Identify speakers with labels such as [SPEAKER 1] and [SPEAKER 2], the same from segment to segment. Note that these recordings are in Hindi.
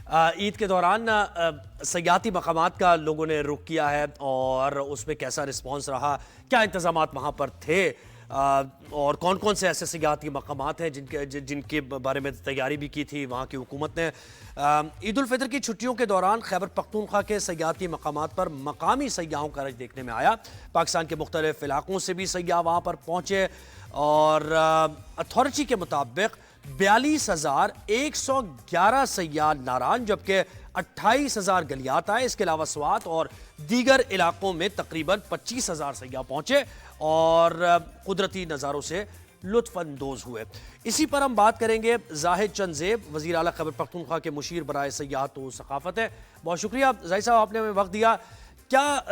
[SPEAKER 1] ईद के दौरान सयाहती मकामात का लोगों ने रुख किया है और उसमें कैसा रिस्पांस रहा, क्या इंतजामात वहाँ पर थे, और कौन कौन से ऐसे सयाहती मकामात हैं जिनके बारे में तैयारी भी की थी वहाँ की हुकूमत ने। ईद उल फितर की छुट्टियों के दौरान खैबर पख्तूनख्वा के सयाहती मकामात पर मकामी सयाहों का रश देखने में आया। पाकिस्तान के मुख्तलिफ इलाकों से भी सयाह वहाँ पर पहुँचे और अथॉरिटी के मुताबिक 42,111 सयाह नारान जबकि 28,000 गलियात आए। इसके अलावा स्वात और दीगर इलाकों में तकरीबन 25,000 सयाह पहुंचे और कुदरती नज़ारों से लुत्फानंदोज हुए। इसी पर हम बात करेंगे। जाहिद चंद वज़ीर आला खैबर पख्तूनख्वा के मुशीर बराए सयाहत व सकाफत है। बहुत शुक्रिया जाहिद साहब, आपने हमें वक्त दिया। क्या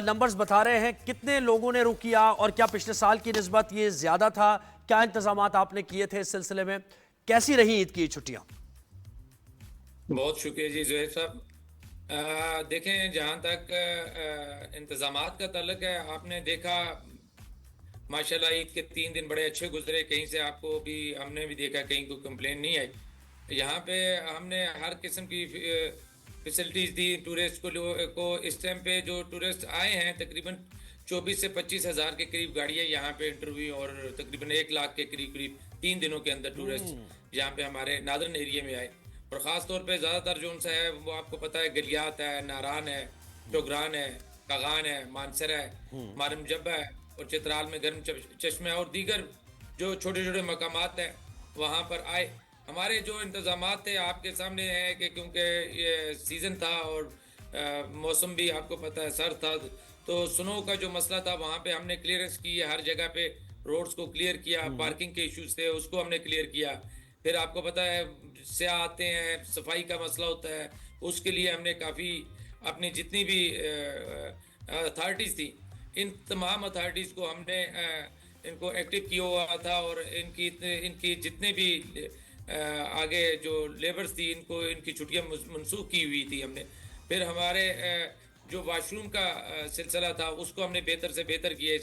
[SPEAKER 1] नंबर्स बता रहे हैं, कितने लोगों ने रुख किया और क्या पिछले साल की निस्बत ये ज्यादा था? क्या इंतजामात आपने किए थे इस सिलसिले में? कैसी रही ईद की छुट्टियां?
[SPEAKER 2] बहुत शुक्रिया जी जोहेब साहब। देखें, जहाँ तक इंतजामात का तल्लक है, आपने देखा माशाल्लाह ईद के 3 दिन बड़े अच्छे गुजरे। कहीं से आपको भी, हमने भी देखा कहीं कोई कंप्लेन नहीं आई। यहाँ पे हमने हर किस्म की फैसिलिटीज़ दी टूरिस्ट को। इस टाइम पे जो टूरिस्ट आए हैं तकरीबन 24 से 25,000 के करीब गाड़ियाँ यहाँ पे इंटरव्यू, और तकरीबन 1 लाख के करीब करीब 3 दिनों के अंदर टूरिस्ट यहाँ पे हमारे नादरन एरिया में आए। और ख़ास तौर पे ज़्यादातर जो उनसे है वो आपको पता है गलियात है, नारान है, चोगरान है, कागान है, मानसर है, मारम जब्बा है, और चित्राल में गर्म चश्मा और दीगर जो छोटे छोटे मकामात हैं वहाँ पर आए। हमारे जो इंतज़ामात थे आपके सामने हैं कि क्योंकि ये सीज़न था और मौसम भी आपको पता है सर्द था, तो स्नो का जो मसला था वहाँ पे हमने क्लियरेंस की है। हर जगह पे रोड्स को क्लियर किया, पार्किंग के इश्यूज थे उसको हमने क्लियर किया। फिर आपको पता है स्याह आते हैं, सफाई का मसला होता है, उसके लिए हमने काफ़ी अपनी जितनी भी अथॉरिटीज़ थी, इन तमाम अथॉरिटीज़ को हमने इनको एक्टिव किया हुआ था। और इनकी जितने भी आगे जो लेबर्स थी इनको इनकी छुट्टियां मनसूख की हुई थी हमने। फिर हमारे जो वाशरूम का सिलसिला था उसको हमने बेहतर से बेहतर किया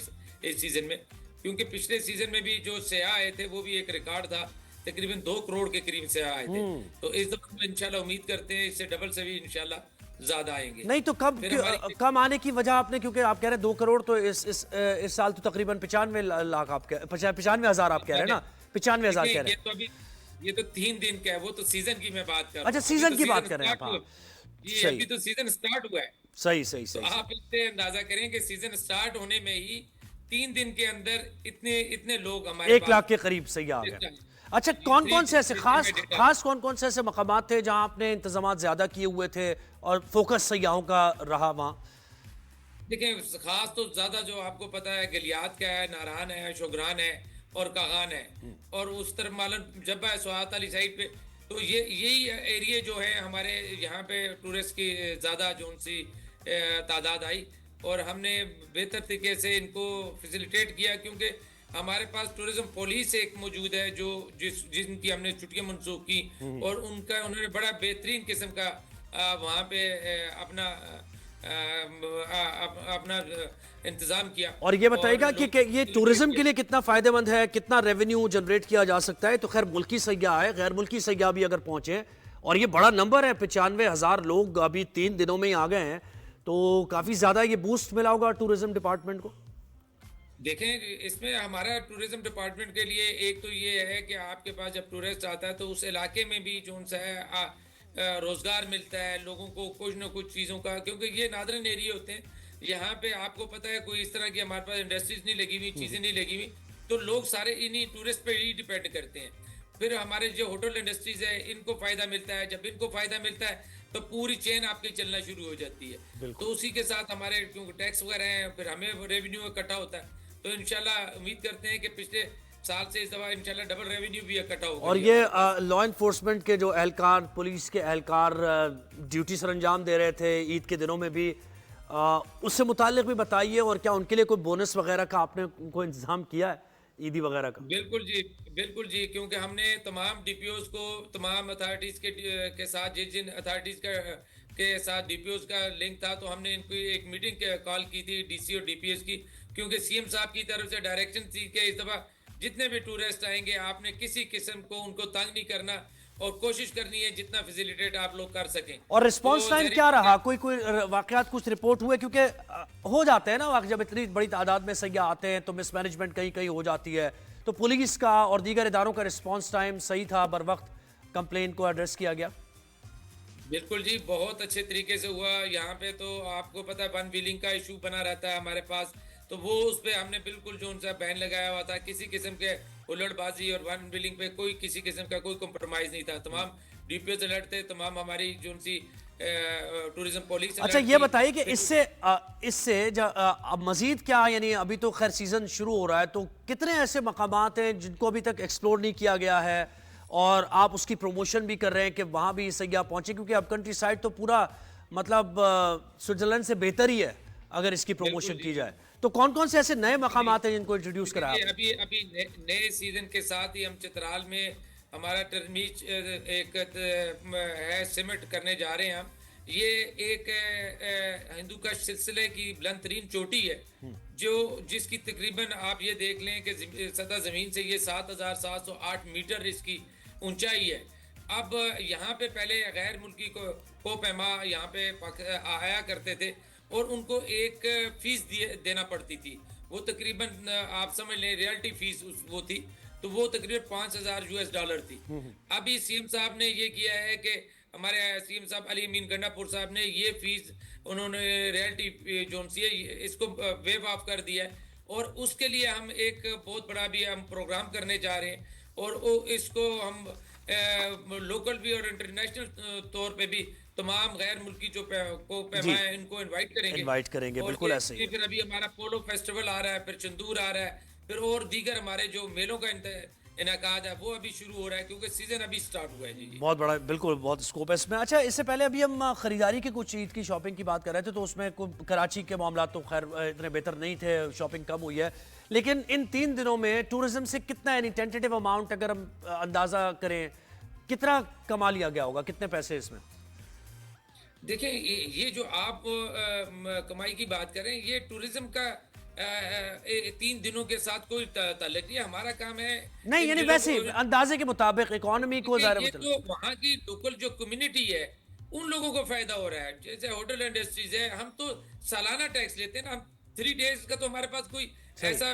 [SPEAKER 2] इस सीज़न में, क्योंकि पिछले सीज़न में भी जो सयाह आए थे वो भी एक रिकॉर्ड था, तकरीबन 2 करोड़ के करीब सयाह आए थे। तो इस दफा इंशाल्लाह उम्मीद करते हैं इससे डबल से भी इंशाल्लाह ज्यादा आएंगे।
[SPEAKER 1] नहीं तो कम आने की वजह आपने, क्योंकि आप कह रहे हैं 2 करोड़, तो इस साल तो तकरीबन 95 लाख, आप 95,000 आप कह रहे हैं ना? 95,000 कह रहे हैं।
[SPEAKER 2] ये तो 3 दिन का है, वो तो सीजन की मैं बात कर रहा हूँ।
[SPEAKER 1] अच्छा, सीजन की बात कर रहे हैं आप?
[SPEAKER 2] ये अभी तो सीजन स्टार्ट हुआ है।
[SPEAKER 1] सही सही
[SPEAKER 2] तो
[SPEAKER 1] सही।
[SPEAKER 2] आप इससे अंदाजा करें कि सीजन स्टार्ट होने में ही 3 दिन के अंदर इतने इतने लोग हमारे
[SPEAKER 1] 1 लाख के करीब सयाह आ गए। अच्छा, कौन कौन से ऐसे खास कौन कौन से ऐसे मकामात थे जहां आपने इंतजामात ज्यादा किए हुए थे और फोकस सयाहों का रहा वहां?
[SPEAKER 2] देखें, खास तो ज्यादा जो आपको पता है गलियात का है, नारान है, शोगरान है और कागान है, और उस तरफ मालन जब्बा है स्वात वाली साइड पे। तो ये यही एरिया जो है हमारे यहाँ पे टूरिस्ट की ज्यादा जो उनसी तादाद आई, और हमने बेहतर तरीके से इनको फैसिलिटेट किया, क्योंकि हमारे पास टूरिज्म पुलिस एक मौजूद है जो जिनकी हमने छुट्टियां मनसूख की, और उन्होंने बड़ा बेहतरीन किस्म का वहाँ पे अपना अपना इंतजाम किया।
[SPEAKER 1] और ये बताएगा कि ये टूरिज्म के लिए कितना फायदेमंद है, कितना रेवेन्यू जनरेट किया जा सकता है? तो खैर मुल्की सयाह है, गैर मुल्की सयाह भी अगर पहुंचे, और ये बड़ा नंबर है, 95,000 लोग अभी 3 दिनों में ही आ गए हैं, तो काफी ज्यादा ये बूस्ट मिला होगा टूरिज्म डिपार्टमेंट को।
[SPEAKER 2] देखें, इसमें हमारा टूरिज्म डिपार्टमेंट के लिए एक तो ये है कि आपके पास जब टूरिस्ट आता है तो उस इलाके में भी जो सा है रोजगार मिलता है लोगों को कुछ ना कुछ चीज़ों का, क्योंकि ये नादरन एरिया होते हैं। यहाँ पे आपको पता है कोई इस तरह की हमारे पास इंडस्ट्रीज नहीं लगी हुई, चीज़ें नहीं लगी हुई, तो लोग सारे इन्हीं टूरिस्ट पे ही डिपेंड करते हैं। फिर हमारे जो होटल इंडस्ट्रीज है इनको फ़ायदा मिलता है, जब इनको फ़ायदा मिलता है तो पूरी चेन आपकी चलना शुरू हो जाती है। तो उसी के साथ हमारे क्योंकि टैक्स वगैरह हैं, फिर हमें रेवेन्यू इकट्ठा होता है। तो इंशाल्लाह उम्मीद करते हैं कि पिछले साल से इस दफा इंशाल्लाह डबल रेवेन्यू भी इकट्ठा होगा।
[SPEAKER 1] और ये लॉ इन्फोर्समेंट के जो एहलकार, पुलिस के एहलकार ड्यूटी सर अंजाम दे रहे थे ईद के दिनों में भी, उससे मुताल्लिक भी बताइए, और क्या उनके लिए कोई बोनस वगैरह का आपने उनको इंतजाम किया है ईदी वगैरह का?
[SPEAKER 2] बिल्कुल जी, बिल्कुल जी, क्योंकि हमने तमाम डीपीओज को, तमाम अथॉरिटीज़ के साथ जिन अथॉरिटीज़ के साथ डीपीओज का लिंक था, तो हमने इनकी एक मीटिंग कॉल की थी डीसी और डीपीएस की, क्योंकि सीएम साहब की तरफ से डायरेक्शन थी कि इस दफ़ा जितने भी टूरिस्ट आएंगे आपने किसी किस्म को उनको तंग नहीं करना, और कोशिश करनी है जितना फैसिलिटेट आप लोग कर सकें।
[SPEAKER 1] और रिस्पांस
[SPEAKER 2] तो
[SPEAKER 1] टाइम
[SPEAKER 2] ज़ाहिर
[SPEAKER 1] क्या
[SPEAKER 2] है
[SPEAKER 1] रहा? कोई कोई वाकयात कुछ रिपोर्ट हुए? क्योंकि हो जाते हैं ना वाकई, जब इतनी बड़ी तादाद में सयाह आते हैं तो मिसमैनेजमेंट कहीं कहीं हो जाती है। तो पुलिस का और दीगर इदारों का रिस्पांस टाइम सही था, बर वक्त कंप्लेन को एड्रेस किया गया?
[SPEAKER 2] बिल्कुल जी, बहुत अच्छे तरीके से हुआ। यहाँ पे तो आपको पता है वन व्हीलिंग का इशू बना रहता है हमारे पास, तो वो उस पे हमने बिल्कुल जो उनसा बैन लगाया हुआ था। किसी किस्म के हुल्लड़बाजी और वन व्हीलिंग पे कोई किसी किस्म का कोई कॉम्प्रोमाइज नहीं था। तमाम डीपीओ अलर्ट थे, तमाम हमारी जो उनसी टूरिज्म पुलिस
[SPEAKER 1] अच्छा,
[SPEAKER 2] अलर्ट
[SPEAKER 1] ये
[SPEAKER 2] थी।
[SPEAKER 1] बताइए कि इससे अब मजीद क्या, यानी अभी तो खैर सीजन शुरू हो रहा है, तो कितने ऐसे मकामात हैं जिनको अभी तक एक्सप्लोर नहीं किया गया है और आप उसकी प्रमोशन भी कर रहे हैं कि वहां भी सयाह पहुंचे? क्योंकि अब कंट्री साइड तो पूरा मतलब स्विट्जरलैंड से बेहतर ही है अगर इसकी प्रमोशन
[SPEAKER 2] बिल्कुल
[SPEAKER 1] की
[SPEAKER 2] जी।
[SPEAKER 1] जाए। तो कौन कौन से ऐसे नए मकामात हैं जिनको इंट्रोड्यूस करा
[SPEAKER 2] देखिए
[SPEAKER 1] आपने?
[SPEAKER 2] अभी अभी नए सीजन के साथ ही हम चित्राल में हमारा टर्मीज एक है सिमट करने जा रहे हैं हम। ये एक हिंदू का सिलसिले की बुलंद तरीन चोटी है, जो जिसकी तकरीबन आप ये देख लें कि सतह जमीन से ये 7,708 मीटर इसकी ऊंचाई है। अब यहाँ पे पहले गैर मुल्की को पैमा यहाँ पे आया करते थे और उनको एक फीस देना पड़ती थी। वो तकरीबन आप समझ लें रियल्टी फीस वो थी, तो वो तकरीबन $5,000 थी। अभी सीएम साहब ने ये किया है कि हमारे सीएम साहब अली अमीन गंडापुर साहब ने ये फीस उन्होंने रियल्टी जो सी है इसको वेव ऑफ कर दिया है। और उसके लिए हम एक बहुत बड़ा भी हम प्रोग्राम करने जा रहे हैं और वो इसको हम लोकल भी और इंटरनेशनल तौर पे भी तमाम गैर मुल्की जो को
[SPEAKER 1] जी,
[SPEAKER 2] पैमा है इनको इनवाइट करेंगे।
[SPEAKER 1] इनवाइट करेंगे,
[SPEAKER 2] और
[SPEAKER 1] बिल्कुल ऐसे ही है।
[SPEAKER 2] फिर अभी हमारा पोलो फेस्टिवल आ रहा है, फिर चंदूर आ रहा है, फिर और दीगर हमारे जो मेलों का इनकाद है वो अभी शुरू हो रहा है क्योंकि सीजन अभी स्टार्ट हुआ है जी।
[SPEAKER 1] बहुत बड़ा, बिल्कुल बहुत स्कोप है इसमें। अच्छा, इससे पहले अभी हम खरीदारी की कुछ ईद की शॉपिंग की बात कर रहे थे, तो उसमें कराची के मामला तो खैर इतने बेहतर नहीं थे, शॉपिंग कम हुई है। लेकिन इन 3 दिनों में टूरिज्म से कितना, यानी टेंटेटिव अमाउंट अगर हम अंदाजा करें, कितना कमा लिया गया होगा, कितने पैसे इसमें?
[SPEAKER 2] देखिए ये जो आप कमाई की बात करें, ये टूरिज्म का 3 दिनों के साथ कोई ताल्लुक नहीं है। हमारा काम है
[SPEAKER 1] नहीं,
[SPEAKER 2] इन
[SPEAKER 1] यानी
[SPEAKER 2] दिनों
[SPEAKER 1] वैसे अंदाजे के मुताबिक इकोनॉमी को
[SPEAKER 2] देखिए,
[SPEAKER 1] ज़ाहिर
[SPEAKER 2] ये
[SPEAKER 1] मतलब।
[SPEAKER 2] तो वहाँ की लोकल जो कम्युनिटी है उन लोगों को फायदा हो रहा है। जैसे होटल इंडस्ट्रीज है, हम तो सालाना टैक्स लेते हैं ना। हम 3 डेज का तो हमारे पास कोई
[SPEAKER 1] सही।
[SPEAKER 2] ऐसा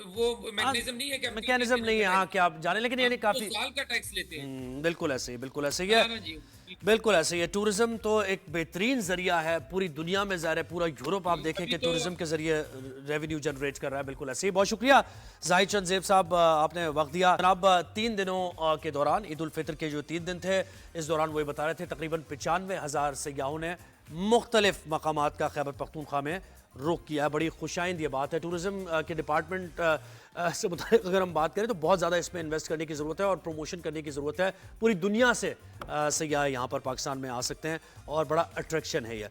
[SPEAKER 2] वो मैकेनिज्म नहीं है कि हम 3
[SPEAKER 1] मैकेनिज्म नहीं है, हाँ,
[SPEAKER 2] टैक्स,
[SPEAKER 1] कि आप जाने, लेकिन यानी
[SPEAKER 2] हम तो
[SPEAKER 1] काफी।
[SPEAKER 2] साल का टैक्स लेते हैं।
[SPEAKER 1] बिल्कुल ऐसे ही, बिल्कुल ऐसे ही है।
[SPEAKER 2] हाँ ना जी।
[SPEAKER 1] बिल्कुल ऐसे ही है। टूरिज्म तो एक बेहतरीन जरिया है पूरी दुनिया में, ज़ाहिर है पूरा यूरोप आप देखें
[SPEAKER 2] अभी
[SPEAKER 1] कि
[SPEAKER 2] तो
[SPEAKER 1] टूरिज्म के जरिए रेवेन्यू जनरेट कर रहा है। बिल्कुल ऐसे ही। बहुत शुक्रिया जाहिद चंद ज़ेब साहब, आपने वक्त दिया। जनाब, 3 दिनों के दौरान, ईद उल फितर के जो 3 दिन थे, इस दौरान वही बता रहे थे तकरीबन 95,000 सयाहों ने मुख्तलिफ मकामात का खैबर पख्तूनख्वा में रुख किया है। बड़ी खुशाइंद ये बात है। टूरिज्म के डिपार्टमेंट से मुताबिक अगर हम बात करें तो बहुत ज़्यादा इसमें इन्वेस्ट करने की ज़रूरत है और प्रमोशन करने की ज़रूरत है। पूरी दुनिया से सयाह यहाँ पर पाकिस्तान में आ सकते हैं और बड़ा अट्रैक्शन है ये।